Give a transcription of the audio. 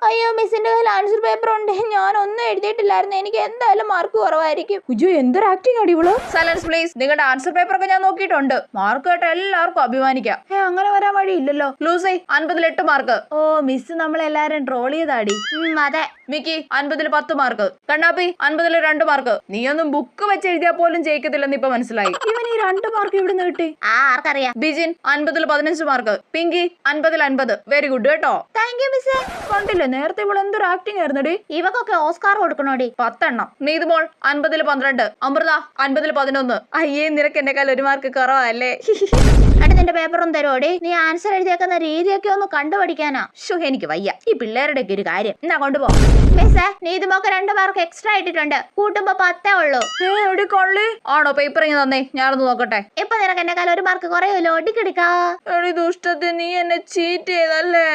അയ്യോ മിസ്സിന്റെ കയ്യിൽ answer paper ഉണ്ട്, ഞാൻ ഒന്നും എഴുതിയിട്ടില്ലായിരുന്നു, എനിക്ക് എന്തായാലും മാർക്ക് കുറവായിരിക്കും. ഉജു എന്തൊരു ആക്ടിങ് ആടി ഇവള്. Silence please. നിങ്ങളുടെ ആൻസർ പേപ്പർ ഒക്കെ ഞാൻ നോക്കിയിട്ടുണ്ട്. മാർക്ക് കേട്ട എല്ലാവർക്കും അഭിമാനിക്കാം. അങ്ങനെ വരാൻ വഴിയില്ലല്ലോ. ലൂസി 50-ൽ 8 മാർക്ക്. ഓ മിസ് നമ്മളെല്ലാരും ട്രോൾ ചെയ്താടി. അതെ. മിക്കി 50-ൽ 10 മാർക്ക്. കണ്ണാപ്പി 50-ൽ 2 മാർക്ക്. നീയൊന്നും ബുക്ക് വെച്ച് എഴുതിയാൽ പോലും ജയിക്കത്തില്ലെന്ന് ഇപ്പൊ മനസ്സിലായി. ഇവൻ ഈ 2 മാർക്ക് ഇവിടുന്ന് കിട്ടി. ആർക്കറിയാം. ബിജിൻ 50-ൽ 15 മാർക്ക്. പിങ്കി 50-ൽ 50. വെരി ഗുഡ് കേട്ടോ. താങ്ക് യു മിസ്സേ. കണ്ടില്ലേ നേരത്തെ ഇവള് എന്തൊരു ആക്ടിങ് ആയിരുന്നടി. ഇവക്കൊക്കെ ഓസ്കാർ കൊടുക്കണോടി. 10 എണ്ണം. നീതുമോൾ 50-ൽ 12. അമൃത 50-ൽ 11. അയ്യേ നിനക്ക് എന്നെക്കാൾ 1 മാർക്ക് കുറവല്ലേ. അടി നിന്റെ പേപ്പറും തരോടി. നീ ആൻസർ എഴുതിയേക്കുന്ന രീതിയൊക്കെ ഒന്ന് കണ്ടുപഠിക്കാനാ. എനിക്ക് വയ്യ ഈ പിള്ളേരുടെ ഒക്കെ ഒരു കാര്യം. എന്നാ കൊണ്ടുപോ. മിസ്സേ നീതുമോക്ക് 2 മാർക്ക് എക്സ്ട്രാ ഇട്ടിട്ടുണ്ട്, കൂട്ടുമ്പോ 10 ഉള്ളൂ. എടി കൊള്ളി ആണോ? പേപ്പർ ഇങ്ങ് തന്നേ, ഞാനൊന്ന് നോക്കട്ടെ. ഇപ്പൊ നിനക്ക് എന്നെക്കാൾ 1 മാർക്ക് കുറയുമല്ലോ, ഒടിക്കെടുക്കാ. എടി ദുഷ്ടത്തെ, നീ എന്നെ ചീറ്റ് ചെയ്തല്ലേ.